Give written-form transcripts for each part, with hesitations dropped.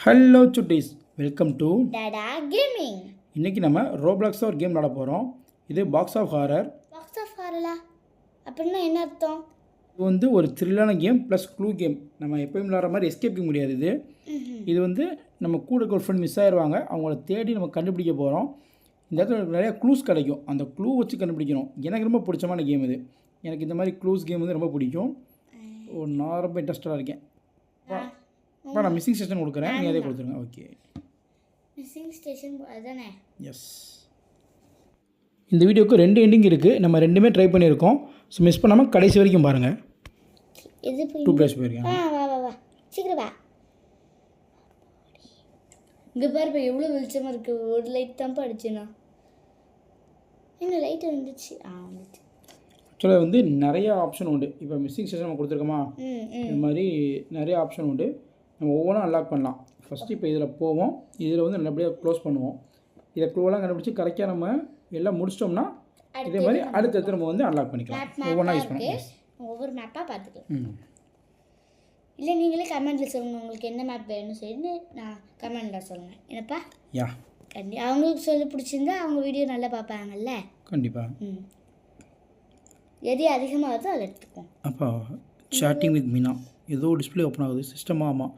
Hello Chutties, welcome to Tata gaming. இன்றைக்கி நம்ம ரோப்ளாக்ஸில் ஒரு கேம் விளாட போகிறோம். இது box of horror. Box of ஹாரரா அப்படின்னா என்ன அர்த்தம்? இது வந்து ஒரு த்ரில்லான கேம் ப்ளஸ் க்ளூ கேம். நம்ம எப்போயும் விளாட்ற மாதிரி எஸ்கேப்பிங் முடியாது. இது வந்து நம்ம கூட இருக்க ஒரு ஃப்ரெண்ட் மிஸ் ஆயிடுவாங்க, அவங்கள தேடி நம்ம கண்டுபிடிக்க போகிறோம். இந்த இடத்துல நிறையா க்ளூஸ் கிடைக்கும், அந்த க்ளூ வச்சு கண்டுபிடிக்கணும். எனக்கு ரொம்ப பிடிச்சமான கேம் இது. எனக்கு இந்த மாதிரி க்ளூஸ் கேம் வந்து ரொம்ப பிடிக்கும். நான் ரொம்ப இன்ட்ரெஸ்டாக இருக்கேன். இப்போ நான் மிஸ்ஸிங் ஸ்டேஷன் கொடுக்குறேன், நீங்கள் அதே கொடுத்துருங்க. ஓகே, மிஸ்ஸிங் ஸ்டேஷன் அதானே? எஸ். இந்த வீடியோவுக்கு 2 எண்டிங் இருக்குது, நம்ம ரெண்டுமே ட்ரை பண்ணியிருக்கோம். ஸோ மிஸ் பண்ணாமல் கடைசி வரைக்கும் பாருங்கள். இது 2 பிளேஸ் போயிருக்கேன். வா வா வா சீக்கிரம் வா. இங்கே பாரு இப்போ எவ்வளோ வெளிச்சமாக இருக்குது. ஒரு லைட் தான் அடிச்சுண்ணா. என்ன லைட் வந்துச்சு? வந்துச்சு. ஆக்சுவலாக வந்து நிறைய ஆப்ஷன் உண்டு. இப்போ மிஸ்ஸிங் ஸ்டேஷன் நம்ம கொடுத்துருக்கோமா, இது மாதிரி நிறைய ஆப்ஷன் உண்டு. நம்ம ஒவ்வொன்றும் அன்லாக் பண்ணலாம். ஃபஸ்ட்டு இப்போ இதில் போவோம், இதில் வந்து நல்லபடியாக க்ளோஸ் பண்ணுவோம். இதை க்ளூவெல்லாம் கண்டுபிடிச்சி கரெக்டாக நம்ம எல்லாம் முடிச்சிட்டோம்னா இதே மாதிரி அடுத்தடுத்து நம்ம வந்து அன்லாக் பண்ணிக்கலாம். ஒவ்வொன்றா யூஸ் பண்ணலாம். ஒவ்வொரு மேப்பாக பார்த்துக்கலாம். இல்லை நீங்களே கமெண்ட்டில் சொல்லுங்கள் உங்களுக்கு என்ன மேப் வேணும்னு சொல்லி. நான் கமெண்டில் சொல்லுங்கள் என்னப்பா. யா, அவங்களுக்கு சொல்லி பிடிச்சிருந்தா அவங்க வீடியோ நல்லா பார்ப்பாங்கல்ல. கண்டிப்பாக. எது அதிகமாக வருதோ அதை எடுத்துப்போம். அப்போ சாட்டிங் வித் மீனா ஏதோ டிஸ்பிளே ஓப்பன் ஆகுது. சிஸ்டமாக ஆமாம்,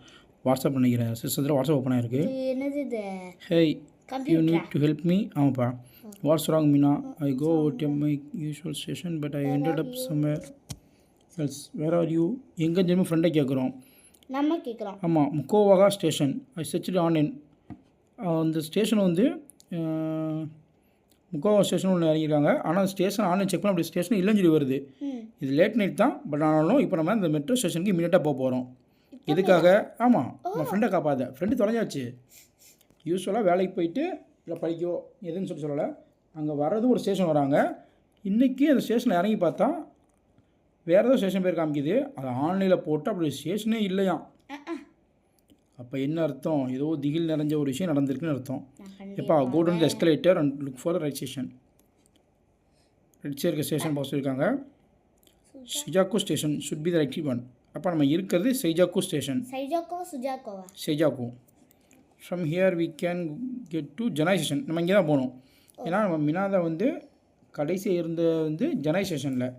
வாட்ஸ்அப் நினைக்கிறேன். சிஸ்டத்தில் வாட்ஸ்அப் ஓப்பன் ஆகிருக்கு. என்னது இது? Hey, you need to help me. ஆமாப்பா. What's wrong Meena? I go out my usual station but I ended up somewhere else. Where are you? எங்கே ஜென்ம ஃப்ரெண்டை கேட்குறோம். நம்ம கேட்குறோம். ஆமாம், Mukogawa station. I searched online. அந்த ஸ்டேஷன் வந்து முக்கோவா ஸ்டேஷன் ஒன்று இறங்கியிருக்காங்க. ஆனால் ஸ்டேஷன் ஆன்லைன் செக் பண்ண அப்படி ஸ்டேஷன் இல்லைன்னு சொல்லி வருது. இது லேட் நைட் தான், பட் ஆனாலும் இப்போ நம்ம இந்த மெட்ரோ ஸ்டேஷனுக்கு இமீடியட்டாக போக போகிறோம். எதுக்காக? ஆமாம், நம்ம ஃப்ரெண்டை காப்பாற்ற. ஃப்ரெண்டு தொலைஞ்சாச்சு. யூஸ்வலாக வேலைக்கு போயிட்டு இல்லை படிக்கோ எதுன்னு சொல்லலை. அங்கே வர்றதும் ஒரு ஸ்டேஷன் வராங்க. இன்றைக்கி அந்த ஸ்டேஷனில் இறங்கி பார்த்தா வேறு ஏதோ ஸ்டேஷன் பேர் காமிக்குது. அதை ஆன்லைனில் போட்டு அப்படி ஸ்டேஷனே இல்லையாம். அப்போ என்ன அர்த்தம்? ஏதோ திகில் நிறைஞ்ச ஒரு விஷயம் நடந்திருக்குன்னு அர்த்தம். எப்பா go down the escalator and look for the right station. Red சேர்க்க ஸ்டேஷன் போக சொல்லியிருக்காங்க. ஷிஜாக்கோ station should be the right one. அப்போ நம்ம இருக்கிறது சைஜாக்கோ ஸ்டேஷன். சைஜாக்கோ. From here we can get to ஜனாய் ஸ்டேஷன். நம்ம இங்கே தான் போகணும். ஏன்னா நம்ம மினாதை வந்து கடைசி இருந்த வந்து ஜனாய் ஸ்டேஷனில்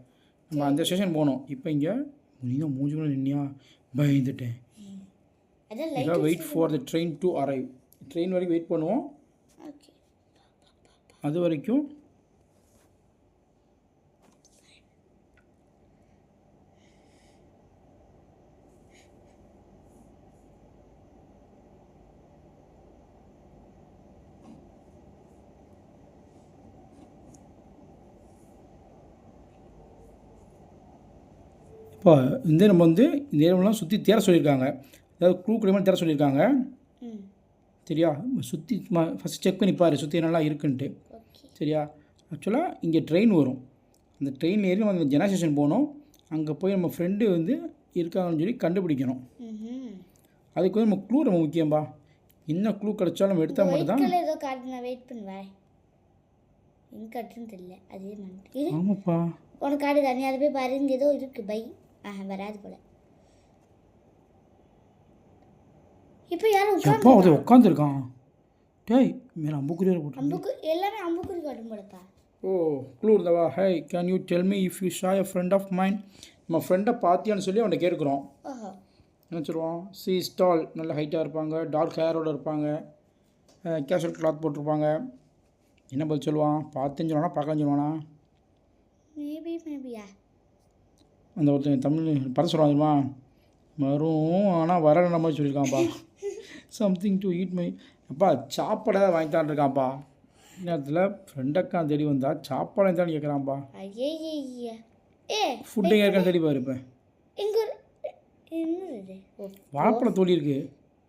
நம்ம அந்த ஸ்டேஷன் போகணும். இப்போ இங்கே நீங்கள் மூஞ்சுக்குள்ள நின்னியா பயந்துட்டேன். Wait for the train to arrive. Train வரைக்கும் வெயிட் பண்ணுவோம். அது வரைக்கும் இப்போ இந்த நம்ம வந்து இந்த ஏரியாவெலாம் சுற்றி தேர சொல்லியிருக்காங்க. அதாவது க்ளூ கிடையாது தேர சொல்லியிருக்காங்க. சரியா? சுற்றி ஃபஸ்ட் செக் பண்ணி பாரு சுற்றி நல்லா இருக்குன்ட்டு. சரியா? ஆக்சுவலாக இங்கே ட்ரெயின் வரும். அந்த ட்ரெயின் ஏறி நம்ம அந்த ஜெனா ஸ்டேஷன் போகணும். அங்கே போய் நம்ம ஃப்ரெண்டு வந்து இருக்காங்கன்னு சொல்லி கண்டுபிடிக்கணும். அதுக்கு வந்து நம்ம க்ளூ ரொம்ப முக்கியம்பா. என்ன க்ளூ கிடச்சாலும் நம்ம எடுத்தால் மட்டும் தான். ஏதோ கார்டு நான் வெயிட் பண்ணுவேன். எங்கே காட்டுன்னு தெரியல. அதே மாதிரி ஆமாப்பா, உனக்கு கார்டு தனியாக அதை போய் பாரு. இங்கே ஏதோ இருக்குது பை. வராது போல. இப்போ யாரும் உட்காந்துருக்கான். டேய் மேலே அம்புக்குரியார் போட்டு எல்லாமே அம்புக்குறி காட்டும் போலப்பா. ஓ, க்ளூ இருந்தவா? Hey, can you tell me if you saw a friend of mind. நம்ம ஃப்ரெண்டை பார்த்தியான்னு சொல்லி அவனை கேட்குறோம். என்ன சொல்லுவான்? சி ஸ்டால், நல்ல ஹைட்டாக இருப்பாங்க, டார்க் ஹேரோடு இருப்பாங்க, கேஷுவல் கிளாத் போட்டிருப்பாங்க. என்ன பதில் சொல்லுவான்? பார்த்துன்னு சொல்லுவானா பார்க்கலான்னு சொல்லுவானா? மேபியா அந்த ஒருத்தன் தமிழ் படம் சொல்லுவான் தெரியுமா? வரும் ஆனால் வரல மாதிரி சொல்லியிருக்கான்ப்பா. Something to eat my. அப்பா சாப்பாடு தான் வாங்கித்தான் இருக்கான்ப்பா. நேரத்தில் ஃப்ரெண்டக்கா தேடி வந்தா சாப்பாடு தான் கேட்குறான்ப்பா. ஃபுட்டு கேட்கறான்னு தேடி பாரு. இப்போ வாழைப்பழ தோழி இருக்கு.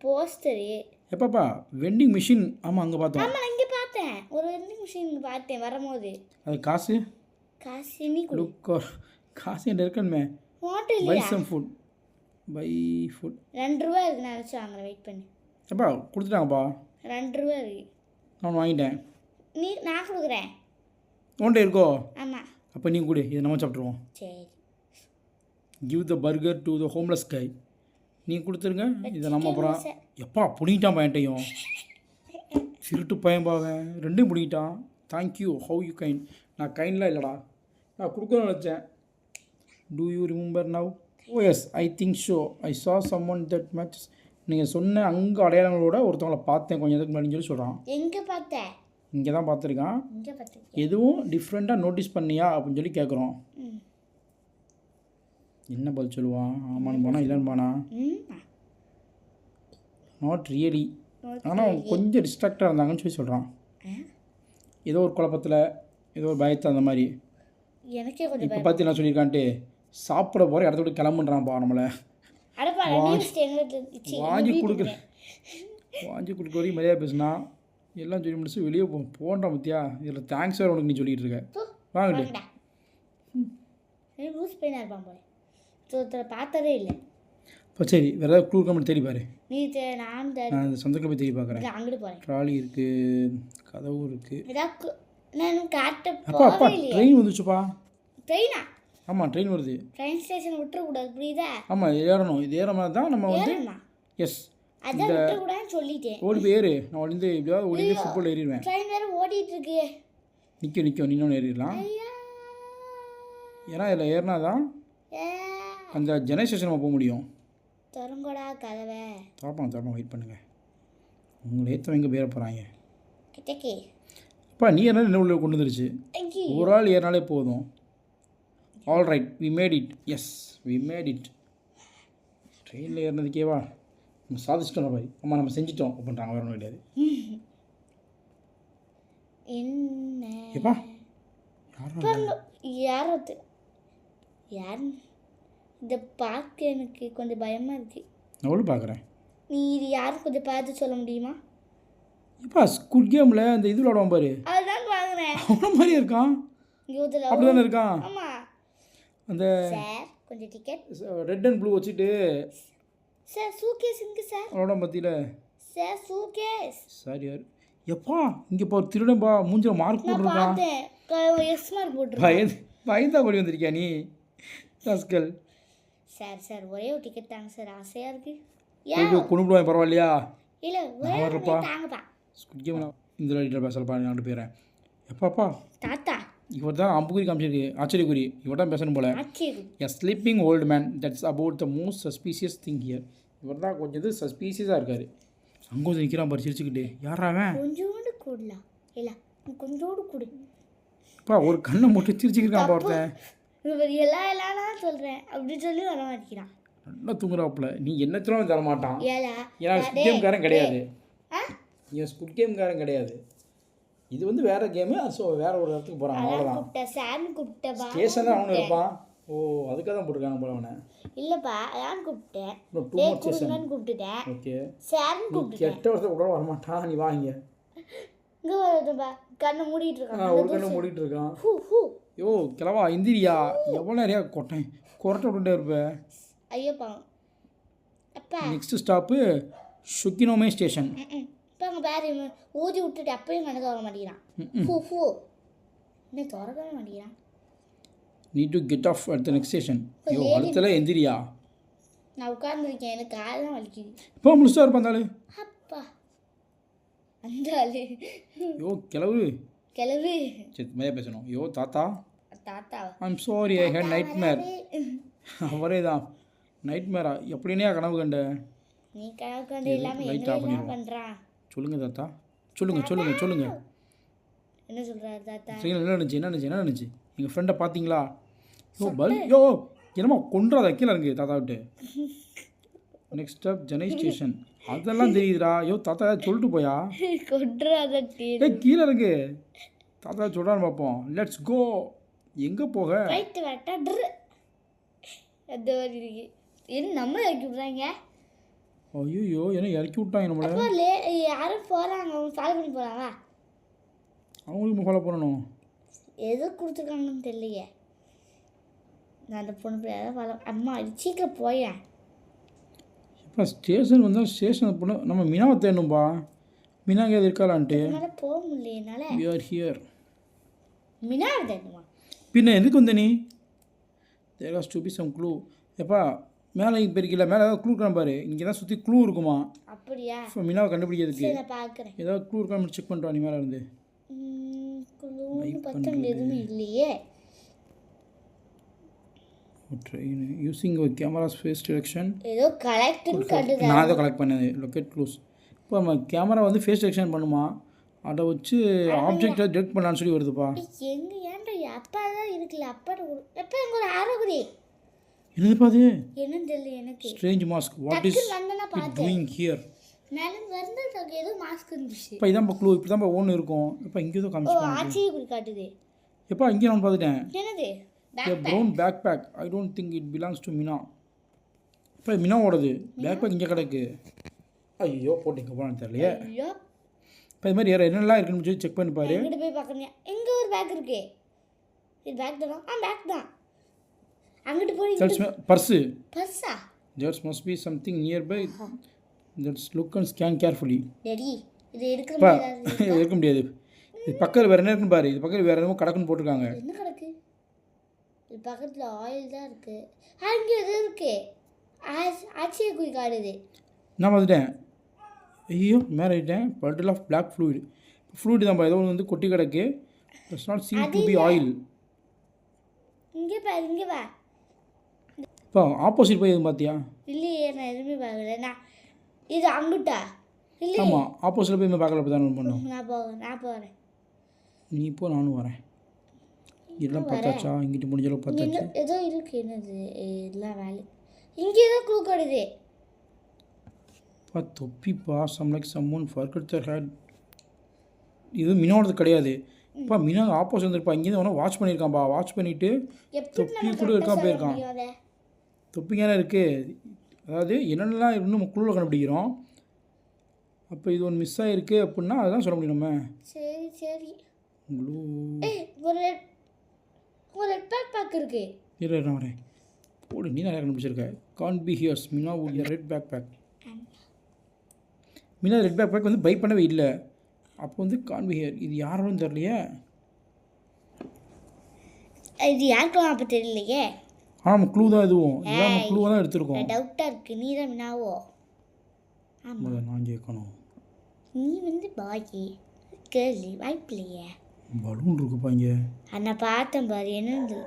போஸ்டரு எப்பப்பா? Vending machine. ஆமாம், அங்கே பார்த்தோம். ஆமாம், இங்கே பார்த்தேன். ஒரு வெண்டிங் மிஷின் பார்த்தேன் வரும்போது. அது காசு நீ காசு என்ன இருக்கணுமே. Buy some food. Buy food. 2 ரூபா இருக்கு. நான் வச்சு வாங்குறேன். வெயிட் பண்ணி. எப்பா கொடுத்துட்டாங்கப்பா. 2 ரூபா இருக்கு. நான் வாங்கிட்டேன். நான் கொடுக்குறேன். உன்கிட்ட இருக்கோ? ஆமாம். அப்போ நீ கொடு, இதை நம்ம சாப்பிட்ருவோம். சரி. Give the burger to the homeless guy. நீ கொடுத்துருங்க இதை நம்ம அப்புறம் எப்பா பிடிக்கிட்டான் பையன்ட்டையும் திருட்டு பையன் பாவன் ரெண்டும் பிடிக்கிட்டான். Thank you how you kind. நான் கைண்ட்லாம் இல்லைடா, நான் கொடுக்கணும்னு நினச்சேன். Do you remember now? Oh yes I think so I saw some one that matches. நீங்கள் சொன்ன அங்கே அடையாளங்களோட ஒருத்தவங்களை பார்த்தேன் கொஞ்சம் இதுக்கு முன்னாடி சொல்லி சொல்கிறான். எங்கே பார்த்தேன்? இங்கே தான் பார்த்துருக்கான். இங்கே பார்த்தேன். எதுவும் டிஃப்ரெண்ட்டாக நோட்டீஸ் பண்ணியா அப்படின்னு சொல்லி கேட்குறோம். என்ன பதில் சொல்லுவான்? ஆமான்னு போனா இல்லைன்னு போனா நாட் ரியலி. ஆனால் கொஞ்சம் டிஸ்ட்ராக்டாக இருந்தாங்கன்னு சொல்லி சொல்கிறான். ஏதோ ஒரு குழப்பத்தில் ஏதோ ஒரு பயத்தை அந்த மாதிரி. எனக்கே கொஞ்சம் இப்போ பார்த்து என்ன சொல்லியிருக்கான்ட்டு சாப்பிட போகிற இடத்த விட்டு கிளம்புன்றான்ப்பா நம்மளை. வாங்கி கொடுக்குற வரைக்கும் மரியாதை பேசுனா எல்லாம் சொல்லி முடிச்சு வெளியே போன்றான் பத்தியா. இதில் தேங்க்ஸ் வேறு உனக்கு நீ சொல்லிட்டு இருக்க. வாங்கிட்டு லூஸ் பெயினாக இருப்பான் போல. பார்த்ததே இல்லை. இப்போ சரி வேறு ஏதாவது க்ளூ கமெண்ட் தேடி பாரு. நீ நான் இந்த சொந்தத்தில் போய் தேடி பார்க்குறேன். அங்கிட்டு போகிறேன். ட்ராலி இருக்குது, கதவு இருக்குது. அப்பா அப்பா ட்ரெயின் வந்துச்சுப்பா. ட்ரெயினா? ஆமாம் ட்ரெயின் வருது. ட்ரெயின் ஸ்டேஷன் விட்டுறக்கூடாது புரியுதா? ஆமாம் ஏறணும். இது ஏற மாதிரி தான் நம்ம வந்து எஸ் அதான் விட்டுறக்கூடாதுன்னு சொல்லிட்டேன். ஓடி போய் ஏறு. நான் ஒளிந்து எப்படியாவது ஓடி போய் ஃபுட்பால் ஏறிடுவேன். ட்ரெயின் வேறு ஓடிட்டு இருக்கு. நிற்கும் இன்னொன்று ஏறிடலாம். ஏன்னா இதில் ஏறினா தான் அந்த ஜெனரேஷன் நம்ம போக முடியும். திறங்கடா கதவை. திறப்பாங்க வெயிட் பண்ணுங்கள். உங்களை ஏற்றவங்க பேர போகிறாங்க. கிட்டக்கே அப்பா நீ ஏறினா என்ன உள்ள கொண்டு வந்துருச்சு. ஒரு ஆள் ஏறினாலே போதும். All right we made it. Yes we made it. ட்ரெயினில் ஏறினதுக்கேவா நம்ம சாதிச்சிட்டோம் பாரு. அம்மா நம்ம செஞ்சிட்டோம் அப்படின்றாங்க. வேறு ஒன்றும் கிடையாது. எப்பா யாரது யார்? இதை பார்க்க எனக்கு கொஞ்சம் பயமாக இருக்குது. நான் பார்க்குறேன். நீ இது யாரும் கொஞ்சம் பார்த்து சொல்ல முடியுமா? இப்போ ஸ்குட் கேமில் அந்த இது விளாடுவான் பாரு. அதுதான் பார்க்குறேன். அவன மாதிரியே இருக்கான். அப்படி தானே இருக்கான். ஆமாம். அந்த சார் கொஞ்சம் டிக்கெட் ரெட் அண்ட் ப்ளூ வச்சுட்டு சார் சூகேஸ் இருக்கு சார். அவனோட மத்தியில் சார் சூகேஸ். சார் யார் எப்பா இங்கே இப்போ திருடன்பா மூஞ்சில் மார்க் போட்டுருக்கான். எஸ் மார்க் போட்டுருக்கேன். பயந்தா கொடி வந்திருக்கியா நீ ராஸ்கல். சார் சார் ஒரே ஒரு டிக்கெட் தாங்க சார், ஆசையாக இருக்குது. கொண்டு பரவாயில்லையா? இல்லை வரப்பா தாங்கப்பா. ஸ்குட் கேம் இந்த லைட்டர் பேசலப்பா. நான் போயிடுறேன். எப்பாப்பா தாத்தா இவர் தான் அம்புக்குறி காமிச்சிருக்கு. ஆச்சரியக்குறி இவர் தான் பேசணும் போல. A sleeping old man that's about the most suspicious thing here. இவர் தான் கொஞ்சம் இது சஸ்பீஷியஸாக இருக்கார். அங்கே வந்து நிற்கிறான் பாரு சிரிச்சுக்கிட்டு. யாராவன்? கொஞ்சோண்டு கூடலாம் இல்லை கொஞ்சோண்டு கூடு. அப்பா ஒரு கண்ணை மட்டும் சிரிச்சுக்கிட்டான் ஒருத்தன். எல்லாம் சொல்கிறேன் அப்படி சொல்லி வர மாட்டேங்கிறான். நல்லா தூங்குறாப்புல. நீ என்னத்திலும் தர மாட்டான். ஏலா ஏன்னா ஸ்குட் கேம்காரன் கிடையாது. ஏன் ஸ்குட் கேம்காரன் கிடையாது. இது வந்து வேறு கேமு. ஸோ வேறு ஒரு இடத்துக்கு போகிறான் அவ்வளோதான். ஸ்டேஷனில் அவனு இருப்பான். ஓ அதுக்காக தான் போட்டிருக்காங்க போல அவனை. இல்லைப்பா அதான் கூப்பிட்டேன். கூப்பிட்டுட்டேன். ஓகே சார்னு கூப்பிட்டு கெட்ட வருஷம் கூட வரமாட்டான். நீ வாங்க இங்கே வருதுப்பா. கண்ணை மூடிட்டு இருக்கான். ஒரு கண்ணை மூடிட்டு இருக்கான். யோ கிளவா இந்திரியா எவ்வளோ நிறையா கொரட்டை விட்டுட்டே இருப்பேன். ஐயோப்பா அப்பா நெக்ஸ்ட் ஸ்டாப்பு ஷுக்கினோமே ஸ்டேஷன். இப்போ அங்கே பேர் ஊதி விட்டுட்டு அப்பயும் கண்ணை திறக்க மாட்டேங்கிறான். இன்னும் திறக்கவே மாட்டேங்கிறான். Need to get off at the next station. ஐயோ அடுத்தல எந்திரியா. நான் உட்காந்துருக்கேன் எனக்கு கால் தான் வலிக்குது. இப்போ முழுசாக இருப்பான் அந்த ஆளு. அப்பா அந்த ஆளு யோ கிளவு சரி மேலே பேசணும். யோ தாத்தா I'm sorry I hate nightmare. அவரே தான் நைட் மேரா எப்படின்னே கனவு கண்ட. நீ கனவு கண்டு இல்லாமல் என்ன பண்ணுறான்? சொல்லுங்கள் தாத்தா சொல்லுங்கள். என்ன சொல்கிறாரு தாத்தா? என்ன நினச்சி எங்கள் ஃப்ரெண்டை பார்த்தீங்களா? யோ என்னம்மா கொன்றாத கீழே இருக்கு தாத்தா விட்டு. Next stop Chennai station. அதெல்லாம் தெரியுதுடா. யோ தாத்தா சொல்லிட்டு போயா. கொன்றாத கீழே இருக்கு தாத்தா சொல்கிறான்னு பார்ப்போம். Let's go. எங்கே போக? ரைட்டு வேட்டா அது இருக்கு. என்ன நம்ம இறக்கி விட்றாங்க. ஐயோ என்ன இறக்கி விட்டாங்க நம்மள. யாரும் போகிறாங்க அவங்க ஃபாலோ பண்ணி போகிறாங்க. அவங்களுக்கு ஃபாலோ பண்ணணும். எது கொடுத்துருக்காங்கன்னு தெரியலையே. நான் அந்த பொண்ணு போய் எதாவது ஃபாலோ. அம்மா சீக்கிரம் போயேன். இப்போ ஸ்டேஷன் வந்தால் ஸ்டேஷன் பொண்ணு நம்ம மீனாவை தேடணும்பா. மீனா எங்கேயாவது இருக்காளான்ட்டு. என்னால் போக முடியல என்னால். We are here. மீனாவை தேடணுமா? பின்ன எதுக்கு வந்த நீ? There has to be some clue. எப்பா மேலே இப்போ இருக்கல மேலே ஏதாவது க்ளூ இருக்கான் பாரு, இங்கே தான் சுற்றி க்ளூ இருக்குமா. அப்படியா? ஸோ மினாவை கண்டுபிடிக்கிறதுக்கு சரி நான் பார்க்குறேன். ஏதாவது க்ளூ இருக்கான்னு செக் பண்ணிட்டு வா நீ மேலே இருந்து. குழுன்னு பார்த்தா எதுவுமே இல்லையே. Train using cameras face direction. ஏதோ கலெக்ட்னு கண்டுதா. நான் அதை கலெக்ட் பண்ணது லொக்கேட் க்ளூஸ். இப்போ நம்ம கேமரா வந்து ஃபேஸ் டிரெக்ஷன் பண்ணுமா, அதை வச்சு ஆப்ஜெக்டை டிரெக்ட் பண்ணலான்னு சொல்லி வருதுப்பா. எங்க ஏன்டா அப்பா தான் இருக்குல்ல, அப்பா எப்போ எங்க ஒரு ஆரோகுடி என்னதுப்பா அது? என்னன்னு தெரியல எனக்கு. ஸ்ட்ரேஞ்ச் மாஸ்க், வாட் இஸ் வந்தனா இட் பார்த்தேன். Doing here? மேலே வந்து ஏதோ மாஸ்க் இருந்துச்சு. இப்போ இதான் க்ளூ, இப்படி தான் ஒன்று இருக்கும். இப்போ இங்கே ஏதோ ஓ காமிச்சு ஆச்சியை குறி காட்டுது. எப்பா இங்கே நான் பார்த்துட்டேன். என்னது? A brown backpack. I don't think it belongs to Mina. இப்போ மினாவோடது பேக்பேக் இங்கே கிடக்கு. ஐயோ போட்டிங்க போனான்னு தெரியலையே. ஐயோ இப்போ இது மாதிரி வேறு என்னெல்லாம் இருக்குன்னு சொல்லி செக் பண்ணி பாரு. எங்கிட்ட போய் பார்க்கணும். எங்கே ஒரு பேக் இருக்கு. இது பேக் தானா? பேக் தான். அங்கிட்டு போய் purse. Parsa? There must be something nearby. Let's look and scan carefully. Daddy இது எடுக்கிற பா மாதிரி இருக்க முடியாது. இது பக்கத்தில் வேறு என்ன இருக்குன்னு பாரு. இது பக்கத்தில் வேறு என்னமோ கிடக்குன்னு போட்டிருக்காங்க. என்ன கிடக்கு? இது பக்கத்தில் ஆயில் தான் இருக்கு. அங்கே எது இருக்கு? ஆச்சியை குறி காட்டுது. நான் பார்த்துட்டேன். ஐயோ மேலே ஆகிட்டேன். Bottle of black fluid. Fluid தான் ஏதோ ஒன்று வந்து கொட்டி கிடக்கு. It's not seem to be oil. இங்கே பாரு, இங்கே வா. இப்போ ஆப்போசிட் போய் எதுவும் பார்த்தியா? இல்லையே நான் எதுவுமே பார்க்கல. நான் இது அங்கிட்டா இல்லை. ஆமாம் ஆப்போசிட்டில் போய் பார்க்கல. அப்படி தான் பண்ணோம். நான் போகிறேன். நீ இப்போ நானும் வரேன். இதெல்லாம் பார்த்தாச்சா? இங்கிட்டு முடிஞ்ச அளவுக்கு பார்த்தாச்சு. ஏதோ இருக்கு. என்னது எல்லாம் வேலை. இங்கே ஏதோ க்ளூ காட்டுது. தொப்பிப்பா some like someone forgot their hat. இது மினாவோடது கிடையாது. இப்போ மினா ஆப்போசிட் வந்துருப்பா. இங்கேருந்து வேணா வாட்ச் பண்ணியிருக்கான்ப்பா. வாட்ச் பண்ணிவிட்டு தொப்பி கூட இருக்கான் போயிருக்கான். தொப்பிங்க இருக்குது. அதாவது என்னென்னலாம் இன்னும் குழுவில் கண்டுபிடிக்கிறோம். அப்போ இது ஒன்று மிஸ் ஆகிருக்கு அப்படின்னா அதுதான் சொல்ல முடியும் நம்ம. சரி சரி. க்ளூ ஒரு ரெட் பேக் இருக்கு. இரு நான் வரேன். போடு நீ நிறையா கண்டுபிடிச்சிருக்க. கான் பி ஹியர்ஸ் மினா உடைய red backpack. Mina red backpack வந்து பை பண்ணவே இல்லை. அப்போ வந்து கான் பி ஹியர். இது யாரும் தெரியலையே. இது யாருக்கும் அப்போ தெரியலையே. நம்ம க்ளூ தான் இதுவும். இதான் நம்ம க்ளூவாக தான் எடுத்துருக்கோம். டவுட்டாக இருக்கு. நீ தான் மினாவோ? ஆமாம் நான் கேட்கணும். நீ வந்து பாக்கி கேள்வி வாய்ப்பில்லையே. பலூன் இருக்குப்பா இங்கே. நான் பார்த்தேன் பாரு. என்னது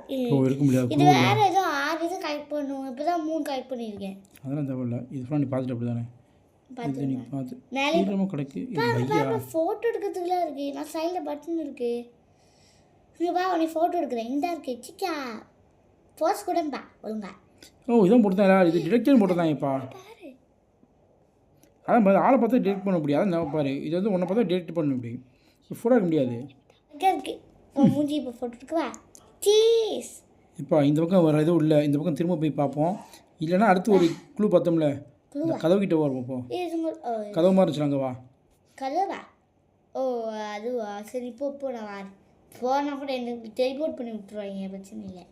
இருக்க முடியாது. இது வேறு ஏதோ 6 இது கலெக்ட் பண்ணுவோம். இப்போ தான் 3 கலெக்ட் பண்ணியிருக்கேன். அதெல்லாம் தேவையில்ல. இது ஃபுல்லாக நீ பார்த்துட்டு அப்படி தானே இது நீ பார்த்து மேலே கிடைக்கு. ஃபோட்டோ எடுக்கிறதுக்குலாம் இருக்குது. நான் சைடில் பட்டன் இருக்குது. இங்கே வா உன்னை ஃபோட்டோ எடுக்கிறேன். இந்த இருக்கு சிக்கா போஸ் கூடப்பா ஒழுங்கா. ஓ இதான் போட்டுதான். இது டிரெக்டர் போட்டுதான்ப்பா. அதான் பாரு ஆளை பார்த்தா டிரெக்ட் பண்ண முடியாது. அதான் பாரு இது வந்து உன்னை பார்த்தா டிரெக்ட் பண்ண முடியும். ஃபோட்டோ எடுக்க முடியாது. இருக்கு மூஞ்சி இப்போ ஃபோட்டோ எடுக்கவா? சீஸ். இப்போ இந்த பக்கம் வர எதுவும் இல்லை. இந்த பக்கம் திரும்ப போய் பார்ப்போம். இல்லைன்னா அடுத்து ஒரு க்ளூ பார்த்தோம்ல. இந்த கதவு கிட்ட வருவோம். இப்போ கதவு மாதிரி இருந்துச்சு. அங்கே வா. கதவா? ஓ அதுவா? சரி இப்போ நான் வரேன். போனால் கூட எனக்கு டெலிபோர்ட் பண்ணி விட்டுருவாங்க. பிரச்சனை இல்லை.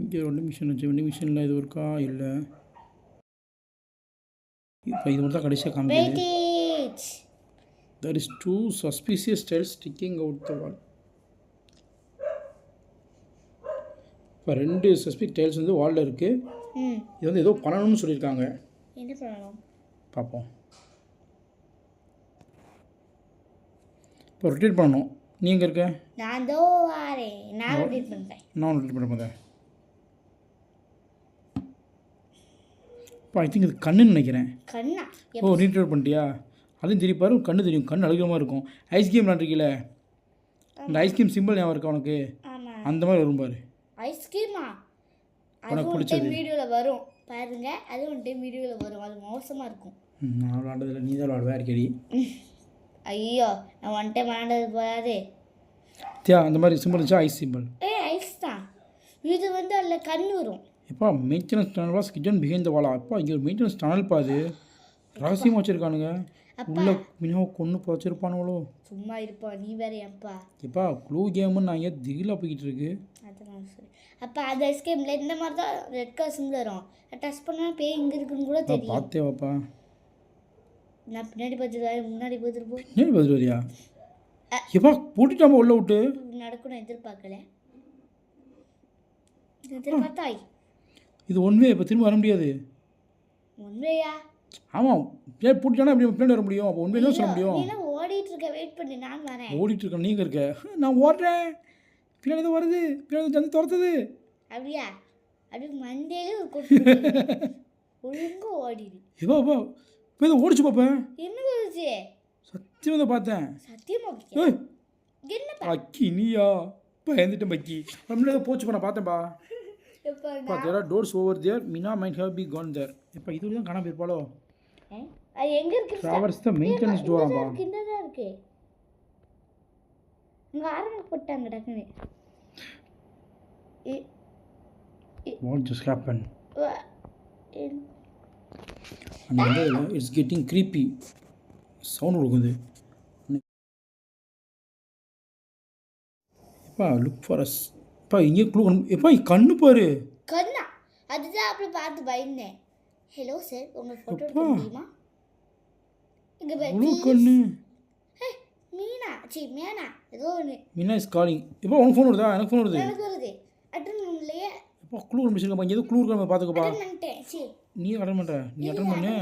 இங்கே 2 மிஷின் வச்சு 2 மிஷினில் இது இருக்கா? இல்லை. இப்போ இது மட்டும் தான் கடைசியாக காமிக்குது. There is 2 suspicious tails sticking out the wall. இப்போ 2 சஸ்பிக் டைல்ஸ் வந்து வாலில் இருக்குது. இது வந்து ஏதோ பண்ணணும்னு சொல்லியிருக்காங்க. என்ன பண்ணணும் பார்ப்போம். இப்போ ரொட்டேட் பண்ணணும். நீ எங்கே இருக்க? நான் தோ வரேன். நான் ரொட்டேட் பண்ணுறேன். நான் ரொட்டேட் பண்ண போதேன். இப்போ ஐ திங்க் இது கண்ணுன்னு நினைக்கிறேன். கண்ணா? ஓ ரீட்ரேட் பண்ணிட்டியா? அதுவும் தெரிப்பாரு. கண்ணு தெரியும். கண் அழுகிற மாதிரி இருக்கும். ஐஸ் கேம் விளாண்டுருக்கீல, அந்த ஐஸ்கிரீம் சிம்பிள் ஞாபகம் இருக்கா உனக்கு? அந்த மாதிரி வரும் பாரு. ஐஸ்கிரீமா? உனக்கு பிடிச்சது வீடியோவில் வரும் பாருங்க. அது ஒன் டைம் வீடியோவில் வரும். அது மோசமாக இருக்கும். நான் விளாண்டதில்லை. நீ தான் விளாடுவேன் அடிக்கடி. ஐயோ நான் ஒன் டைம் விளாண்டது போகாது. அந்த மாதிரி சிம்பிள் இருந்துச்சா? Ice simple. ஐஸ் தான். இது வந்து அதில் கண் வரும். எப்பா maintenance tunnel was kitchen behind the வாலா. அப்பா இங்கே ஒரு மெயின்டெனன்ஸ் டனல் பாது ரகசியமாக வச்சுருக்கானுங்க. உள்ள மினிமம் கொண்டு வச்சுருப்பானுங்களோ. சும்மா இருப்பா நீ வேற. எப்பா எப்பா க்ளூ கேமுன்னு நான் ஏன் திகிலாக போய்கிட்டு இருக்கு. அதான் சரி. அப்போ அந்த எஸ்கேமில் இந்த மாதிரி தான் ரெட் கலர் சிம்பிள் வரும். டச் பண்ணால் பேய் இங்கே இருக்குன்னு கூட தெரியும். பார்த்தேவாப்பா. நான் பின்னாடி பார்த்துட்டு முன்னாடி பார்த்துட்டு போ. பின்னாடி பார்த்துட்டு வரியா? எப்பா போட்டுட்டாமா உள்ள விட்டு. நடக்கணும் எதிர்பார்க்கல. எதிர்பார்த்தாய் இது ஒன்வே இப்போ திரும்ப வர முடியாது. உண்மையா? ஆமாம், பின்னாடி பூட்டிட்டானா எப்படி பின்னாடி வர முடியும்? அப்போ ஒன்வே தான் சொல்ல முடியும். நீ ஓடிட்டு இருக்க, வெயிட் பண்ணு, நான் வரேன். ஓடிட்டு இருக்கேன், நீங்கள் இருக்க. நான் ஓடுறேன், பின்னாடி தான் வருது, பின்னாடி வந்து துரத்துது. அப்படியா? அப்படி மண்டேலே ஒரு கொட்டு ஒழுங்கா ஓடிடு. இப்போ இப்போ இதை ஓடிச்சு பார்ப்பேன். என்ன போச்சு? சத்தியமாக தான் பார்த்தேன். சத்தியமா ஏய் என்னப்பா? பக்கி நீயா? பயந்துட்டேன் பக்கி. முன்னாடி போச்சுப்பா, நான் பார்த்தேன்ப்பா. எப்பா there are doors over there. Mina might have been gone there. இப்போ இது தான் காணாம போயிருப்பாளோ? அது எங்க இருக்கு? Traverse the maintenance door ஆம்பா. கிண்டதா இருக்கு. இங்க ஆரம்ப போட்டாங்க டக்குனு. What just happened? And then it's getting creepy. Sound கொடுக்குது. எப்பா look for us. எப்பா இங்கே க்ளூ எப்பா கண்ணு பாரு. கண்ணா? அதுதான் அப்படி பார்த்து பயந்தேன். ஹலோ சார், உங்க போட்டோ எடுக்க முடியுமா? இங்க ப்ளூ கண்ணு. மீனா, மேனா ஏதோ ஒன்று. Meena is calling. இப்போ உனக்கு ஃபோன் வருதா? எனக்கு ஃபோன் வருது. எனக்கு வருது. அட்டன் பண்ணலையே. எப்பா க்ளூ கண்டுபிடிச்சிருக்கப்பா. இங்கே ஏதோ க்ளூ இருக்க பார்த்துக்கப்பா. அட்டன் பண்ணிட்டேன். நீ அட்டன் பண்ணுற? நீ அட்டன் பண்ணு.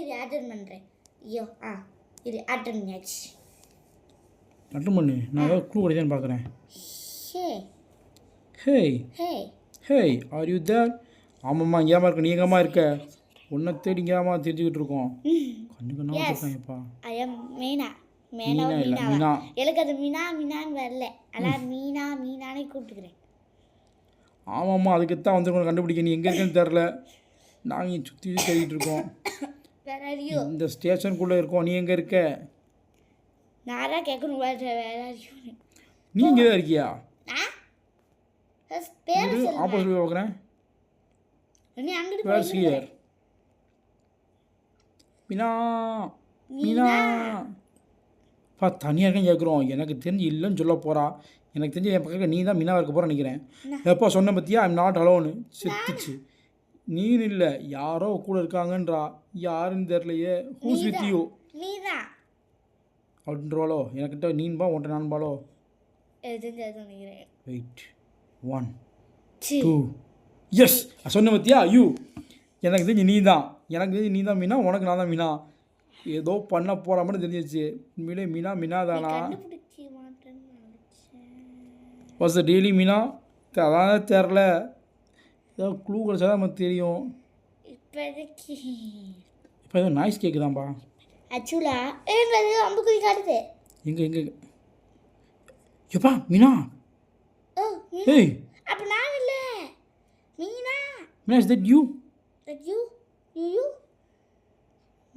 இது அட்டன் பண்ணுறேன். ஐயோ இது அட்டன் பண்ணியாச்சு. அட்டன் பண்ணு. நான் ஏதாவது க்ளூ கிடைச்சான்னு பார்க்குறேன். ஹே ஹே ஹே ஆர் யூ தேர்? ஆமாம்மா, இங்கேமா இருக்க. நீ எங்கேம்மா இருக்க? உன்னை தேடி இங்கேமா தெரிஞ்சுக்கிட்டு இருக்கோம். கண்ணு கண்ணா வச்சுருக்காங்கப்பா. I am Meena. மீனா இல்லை மீனா. எனக்கு அது மீனான்னு வரல. ஆனால் மீனானே கூப்பிட்டுக்கிறேன். ஆமாம்மா, அதுக்கு தான் வந்துருக்கோம் கண்டுபிடிக்க. நீ எங்கே இருக்கேன்னு தெரில. நாங்கள் சுற்றி தேடிட்டு இருக்கோம். இந்த ஸ்டேஷனுக்குள்ளே இருக்கோம். நீ எங்கே இருக்க? நான் தான் கேட்கணும். நீ இங்கே தான் இருக்கியா? ஆப்போசிட் பார்க்குறேன். மீனா மீனா பா தனியாக இருக்கேன்னு கேட்குறோம். எனக்கு தெரிஞ்சு இல்லைன்னு சொல்ல போகிறா. எனக்கு தெரிஞ்சு என் பக்கம் நீ தான் மீனாக இருக்க போகிற நினைக்கிறேன். எப்போ சொன்ன பற்றியா? I'm not alone. செத்துச்சு. நீன்னு இல்லை, யாரோ கூட இருக்காங்கன்றா. யாருன்னு தெரிலையே. ஹூஸ் வித் யூ அப்படின்றவாளோ? எனக்கிட்ட நீன்பா, உன்ட்ட நான்பாளோ? வெயிட் 1 2 எஸ் சொன்ன பற்றியா? யூ. எனக்கு தெரிஞ்சு நீ தான். எனக்கு தெரிஞ்சு நீ தான் மீனா, உனக்கு நான் தான் மீனா. ஏதோ பண்ண போகிற மாதிரி தெரிஞ்சிச்சு. உண்மையிலே மீனா தானா? Was the daily Meena? அதான் தெரில. ஏதோ க்ளூ கிடச்சா தான் நமக்கு தெரியும். இப்போ ஏதோ நாய்ஸ் கேட்குதாம்பா. எங்கே எப்பா மீனா? ஏய் அப்ப நான் இல்ல. Meena. Meena is that you? You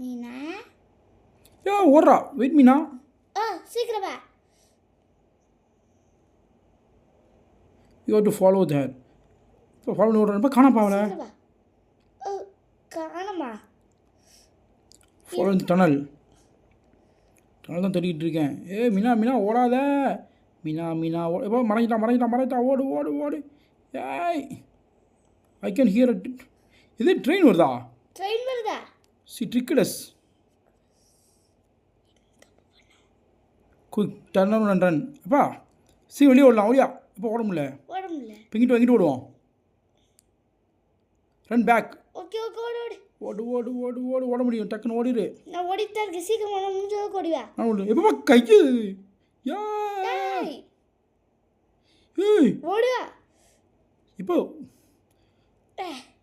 Meena. யா ஓடுறா. வெயிட் மீனா. சீக்கிரம் வா. You have to follow that. இப்போ ஃபாலோ ஓடுறப்ப காணாம பாவல. காணமா? ஃபாலோ இந்த டனல் தான் தேடிக்கிட்டு இருக்கேன். மீனா ஓடாத. மீனா எப்போ மறைஞ்சிட்டா. ஓடு. ஏய் ஐ கேன் ஹியர் இட். இது ட்ரெயின் வருதா? சி ட்ரிக்கடஸ். Quick turn around run. அப்பா வெளியே ஓடலாம். ஓடியா இப்போ ஓட முடியல. இப்போ இங்கிட்டு ஓடுவோம். Run back. ஓட முடியும். டக்குன்னு ஓடிடு. நான் ஓடிட்டு தான் இருக்கேன். சீக்கிரம் முடிஞ்சது ஓடிவா. நான் ஓடு. எப்போ கைக்கு ஓடுவா.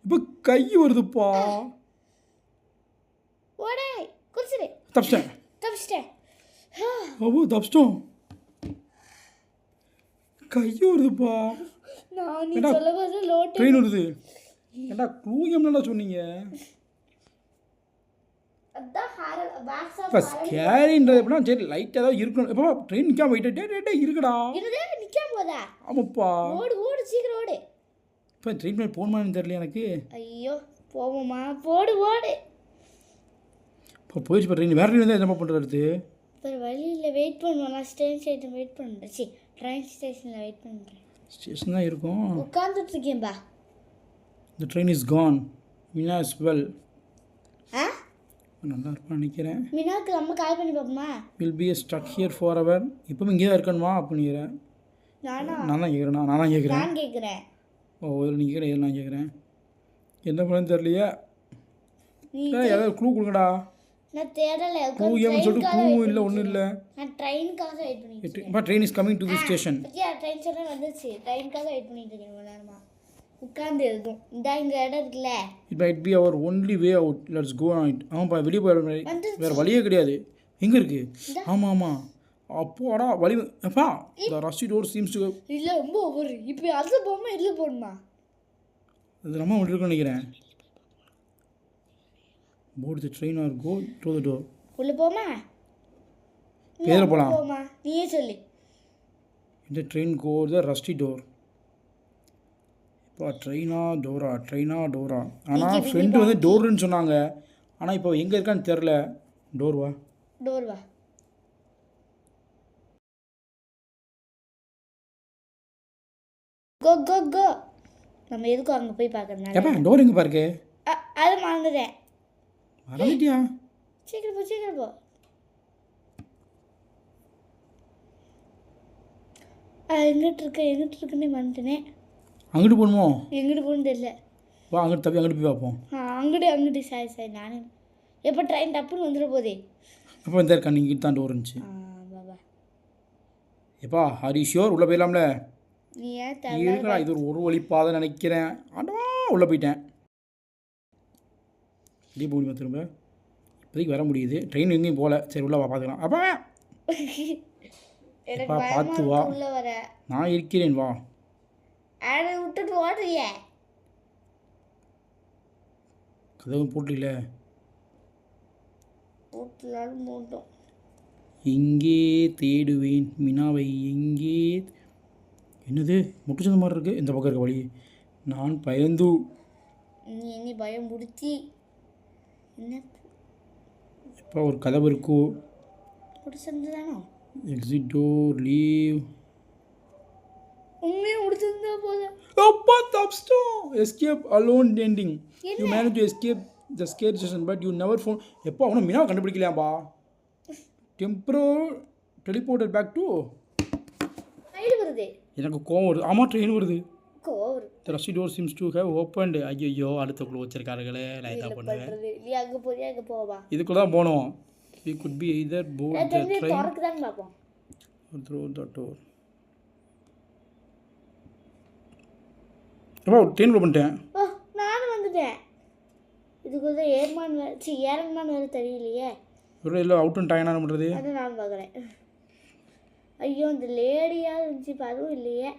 இப்போ கை வருதுப்பா. ஓடே குடிச்சிடு. தப்பிச்சிட்டேன். தப்பிச்சிட்டோம். கை வருதுப்பா. ட்ரெயின் வருது. ஏண்டா க்ளூ என்னடா சொன்னீங்க? இப்போ ஸ்கேரின்றது எப்படின்னா சரி லைட்டாக தான் இருக்கணும். எப்போ ட்ரெயின் நிற்காம போயிட்டே இருக்குடா. ஆமாப்பா. ஓடு சீக்கிரம் ஓடு. இப்போ ட்ரெயின் பண்ணி போகணுமான்னு தெரியல எனக்கு. ஐயோ போவோமா? ஓடு. இப்போ போயிடுச்சு. இப்போ ட்ரெயின் வேறு ட்ரெயின் தான் என்ன பண்ணுறது? இப்போ வழியில் வெயிட் பண்ணுவோம். நான் ஸ்டேஷன் வெயிட் பண்ணுறேன். ட்ரெயின் ஸ்டேஷனில் வெயிட் பண்ணுறேன். ஸ்டேஷன் தான் இருக்கும். உட்காந்துட்டு இருக்கேன்பா. The train is gone. Meena as well. நல்லா இருப்பான்னு நினைக்கிறேன். மீனாவுக்கு நம்ம கால் பண்ணி பார்ப்போமா? Will be stuck here for hour. இப்போவும் இங்கே தான் இருக்கணுமா அப்படிங்கிறேன். நான் தான் கேட்குறேன். கேட்குறேன். ஓ நீங்கள் கேட்குறேன். நான் கேட்குறேன். என்ன பண்ணு தெரியலையே. நீ ஏதாவது க்ளூ கொடுங்கடா. நான் தேடலை க்ளூ ஏன்னு சொல்லிட்டு க்ளூவும் இல்லை ஒன்றும் இல்லை. நான் ட்ரெயினுக்காக வெயிட் பண்ணிட்டு இருக்கேன். இப்போ train is coming to the station. Train சொன்னா வந்துச்சு. ட்ரெயினுக்காக வெயிட் பண்ணிட்டு இருக்கேன் ரொம்ப நேரமா. உட்காந்து எழுதும் இந்த இங்கே இடம் இருக்குல்ல. It might be our only way out. Let's go on it. ஆமாப்பா வெளியே போயிட வந்துருச்சு. வேறு வழியே கிடையாது. எங்கே இருக்குது? ஆமாம் ஆமாம். அப்போடா வழி. அப்பா த ரஷ்டி டோர் சீம்ஸ் டு. இல்லை ரொம்ப ஒவ்வொரு இப்போ அது போகுமா இல்லை போகணுமா? அது நம்ம ஒன்று இருக்குன்னு நினைக்கிறேன். Board the train or go to the door. உள்ளே போமா பேரில் போகலாம். போமா நீயே சொல்லு. இந்த ட்ரெயின் கோ த ரஷ்டி டோர். இப்போ ட்ரெயினா டோரா. ஆனால் ஃப்ரெண்டு வந்து டோருன்னு சொன்னாங்க. ஆனால் இப்போ எங்கே இருக்கான்னு தெரில. டோர் வா. கோ நம்ம எதுக்கும் அங்கே போய் பார்க்கறதுனால. ஏப்பா டோர் எங்கே பாருக்கு? அது மறந்துட்டேன். மறந்துட்டியா? சீக்கிரம் போ. எங்கிட்டு இருக்குன்னே மறந்துட்டேனே. அங்கிட்டு போகணுமோ? எங்கிட்டு போகணுன்னு தெரியல. வா அங்கிட்டு தப்பி அங்கிட்டு போய் பார்ப்போம். அங்கிட்டு சாரி நானே. எப்போ ட்ரெயின் டப்புன்னு வந்துட போதே. அப்போ இந்த இருக்கா நீங்கள் தான் டோர் இருந்துச்சு. பாபா எப்பா ஹரி ஷியோர் உள்ளே போயிடலாம்ல? நீ ஏன் இருக்கா இது ஒரு வழி பாதை நினைக்கிறேன். ஆண்டவா உள்ளே போயிட்டேன். தீபாவளி திரும்ப இப்போதைக்கு வர முடியுது. ட்ரெயின் எங்கேயும் போகல. சரி உள்ளே வா பார்த்துக்கலாம். அப்பா எனக்கு பார்த்து வா. உள்ள வர நான் இருக்கிறேன் வா. அதை விட்டுட்டு ஓடுறிய. கதவு போட்டுல போட்டுலாலும் போட்டோம். எங்கே தேடுவேன் மினாவை எங்கே. என்னது முட்டுச்சந்த மாதிரி இருக்குது. இந்த பக்கம் இருக்க வழி. நான் பயந்து. நீ என்ன பயம் பிடிச்சி என்ன இப்போ ஒரு கதவு இருக்கும். பிடிச்சிருந்துதானோ? Exit door leave. உண்மையாக பிடிச்சிருந்தா போதும். அப்பா தப்ஸ்டோம். Escape alone ending. You manage to escape the scare station but you never found. எப்போ அவனை மீனாவை கண்டுபிடிக்கலையாப்பா. டெம்பரோ டெலிபோர்ட்டட் பேக் டு. ரைடு வருது. எனக்கு கோவம் வருது. ஆமாம் ட்ரெயின் வருது. கோவம் ரஷ்டி door seems to have opened. ஐயோ அடுத்தக்குள்ள வச்சிருக்காருங்களே. நான் இதான் பண்ணுவேன். நீ அங்கே போறியா அங்கே போவா? இதுக்குள்ள தான் போனோம். We could be either board the train திறக்குதான்னு பார்ப்போம். or through the door. அப்பா ட்ரெயின் பண்ணிட்டேன். ஓ நானும் வந்துட்டேன். இதுக்குள்ள ஏரன்மான் வேறு தெரியலையே. ஒரு இல்லை அவுட் அண்ட் டைனாக பண்ணுறது. அதை நான் பார்க்குறேன். ஐயோ இந்த லேடியாக இருந்துச்சு இப்போ அதுவும் இல்லையே.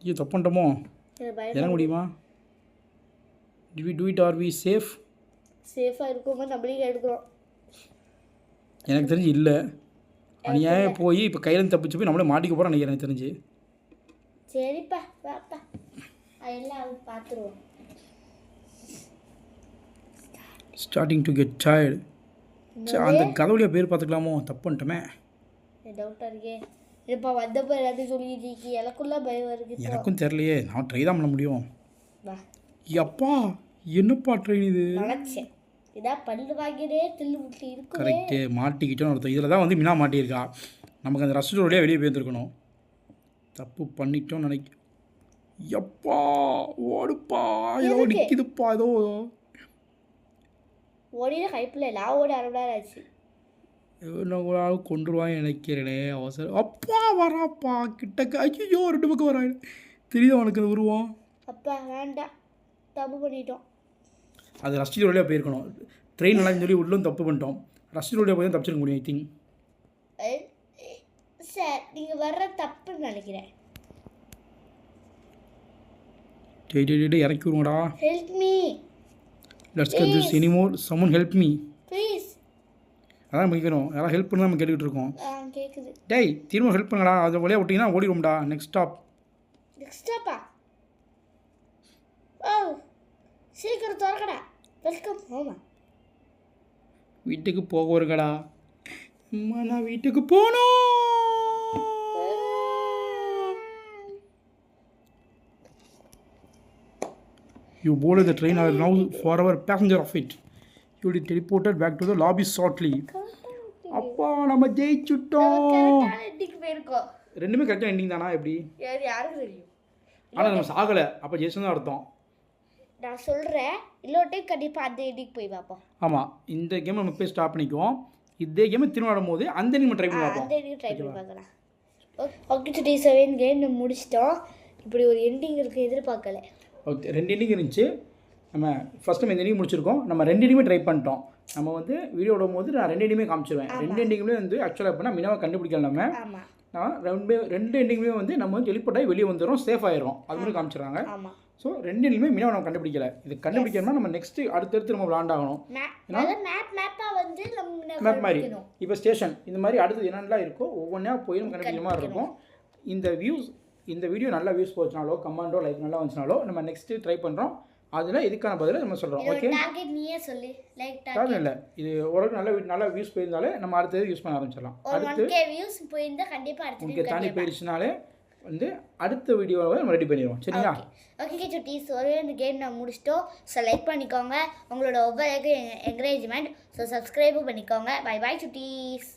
ஐயோ தப்பு பண்ணிட்டோமோ? இறங்க முடியுமா? Did we do it or we சேஃபாக இருக்கும்போது நம்மளே எடுக்கிறோம். எனக்கு தெரிஞ்சு இல்லை. அநியாயம் போய் இப்போ கையில் தப்பிச்சு போய் நம்மளே மாட்டிக்க போகிறோம் நினைக்கிறேன் எனக்கு தெரிஞ்சு. சரிப்பா வாப்பா எல்லாம் பார்த்துருவோம். Starting to get tired. அந்த கதவுலையே பேர் பார்த்துக்கலாமோ? தப்பு பண்ணிட்டோமே. டவுட்டாக இருக்கே. இப்போ வந்தப்போ எல்லாத்தையும் சொல்லிட்டு எனக்குள்ள பயம் வருது. எனக்கும் தெரியலையே. நான் ட்ரை தான் பண்ண முடியும். வா அப்பா என்னப்பா ட்ரெயின் இது? நினச்சேன் இதான் பல்லு வாங்கினே தில்லு விட்டு இருக்கு. கரெக்டு மாட்டிக்கிட்டோன்னு அர்த்தம். இதில் தான் வந்து மீனா மாட்டியிருக்கா. நமக்கு அந்த ரஷ்டி டோர்லேயே வெளியே போயிருந்துருக்கணும். தப்பு பண்ணிட்டோன்னு எப்பா ஓடுப்பா ஏதோ நிற்கிதுப்பா ஏதோ. ஓடினா கைப்பில் எல்லாம் ஓடி 1/2 மணி நேரம் ஆச்சு. நான் கொண்டுருவான்னு நினைக்கிறேனே அவசரம். அப்பா வராப்பா கிட்டக்க. ஐயோ 2 பக்கம் வரா. தெரியுது அவனுக்கு அது உருவம். அப்பா வேண்டாம் தப்பு பண்ணிட்டோம். அது ரஷ்டி டோர்லேயே போயிருக்கணும். ட்ரெயின் நல்லா சொல்லி உள்ளும் தப்பு பண்ணிட்டோம். ரஷ்டி டோர்லேயே போய் தான் தப்பிச்சிருக்க முடியும் ஐ திங்க். சார் நீங்கள் வர்ற தப்புன்னு நினைக்கிறேன். இறக்கி விடுங்கடா. Help me. Let's get this anymore. Someone help me please. அதான் முடிக்கணும். யாராவது ஹெல்ப் பண்ணி நம்ம கேட்டுக்கிட்டு இருக்கோம். கேட்குது. டேய் திரும்ப ஹெல்ப் பண்ணுங்கடா. அது வழியாக விட்டிங்கன்னா ஓடிடும்டா. நெக்ஸ்ட் ஸ்டாப்பா? ஓ சீக்கிரம் திறக்கடா. வெல்கம் போமா. வீட்டுக்கு போக வருங்கடா. அம்மா நான் வீட்டுக்கு போகணும். You boarded the train. I am now forever passenger of it. You will be teleported back to the lobby shortly. அப்பா நம்ம ஜெயிச்சுட்டோம். ரெண்டுமே கரெக்டாக எண்டிங் தானா எப்படி? யாருக்கு தெரியும். ஆனால் நம்ம சாகலை. அப்போ ஜெயிச்சு தான் அர்த்தம். நான் சொல்கிறேன் இன்னொரு டைம் கண்டிப்பாக அந்த எண்டிங் போய் பார்ப்போம். ஆமாம், இந்த கேம் நம்ம போய் ஸ்டாப் பண்ணிக்குவோம். இதே கேமை திரும்ப ஆடும்போது அந்த நம்ம ட்ரை பண்ணி பார்ப்போம். அந்த எண்டிங் ட்ரை பண்ணி பார்க்கலாம். ஓகே சுட்டி 7 கேம் நம்ம முடிச்சிட்டோம். இப்படி ஒரு எண்டிங் இருக்குது எதிர்பார்க்கல. ஓகே, 2 எண்டிங் இருந்துச்சு. நம்ம ஃபஸ்ட் நம்ம இந்த எண்டிங் முடிச்சிருக்கோம். நம்ம 2 எண்டிங்குமே ட்ரை பண்ணிட்டோம். நம்ம வந்து வீடியோ விடும்போது நான் 2 எண்டிங்குமே காமிச்சிருவேன். 2 எண்டிங்குமே வந்து ஆக்சுவலாக எப்படின்னா மினாவை கண்டுபிடிக்கல நம்ம. ஆமாம். நான் 2 எண்டிங்குமே வந்து நம்ம வந்து டெலிபோர்ட் ஆகி வெளியே வந்துடும், சேஃப் ஆயிரும். அது மாதிரி காமிச்சிடுறாங்க. ஆமாம். ஸோ 2 எண்டிங்குமே மினாவை நம்ம கண்டுபிடிக்கல. இது கண்டுபிடிக்கணும்னா நம்ம நெக்ஸ்ட்டு அடுத்தடுத்து நம்ம விளாண்டாகணும். மேப்பாக வந்து நம்ம மேப் மாதிரி இப்போ ஸ்டேஷன் இந்த மாதிரி அடுத்து என்னென்னலாம் இருக்கோ ஒவ்வொன்றா போய் நம்ம கண்டுபிடிக்கிற மாதிரி இருக்கும். இந்த வீடியோ நல்லா வியூஸ் போச்சுனாலோ கமெண்டோ லைக் நல்லா வந்துச்சுனாலோ நம்ம நெக்ஸ்ட்டு ட்ரை பண்ணுறோம். அதில் இதுக்கான பதிலை நம்ம சொல்கிறோம். ஓகே, டார்கெட் நீயே சொல்லு. லைக் டார்கெட் இல்லை, இது ஓரளவுக்கு நல்லா வியூஸ் போயிருந்தாலே நம்ம அடுத்தது யூஸ் பண்ண ஆரம்பிச்சிடலாம். அடுத்து 1k வியூஸ் போயிருந்தா கண்டிப்பாக அடுத்து உங்களுக்கு தாண்டி போயிடுச்சுனாலே வந்து அடுத்த வீடியோவை நம்ம ரெடி பண்ணிடுவோம். சரிங்களா? ஓகே சுட்டீஸ், ஒரே இந்த கேம் நான் முடிச்சிட்டோம். ஸோ லைக் பண்ணிக்கோங்க, உங்களோட ஒவ்வொரு என்கரேஜ்மெண்ட். ஸோ சப்ஸ்கிரைபும் பண்ணிக்கோங்க. பை பாய் சுட்டீஸ்.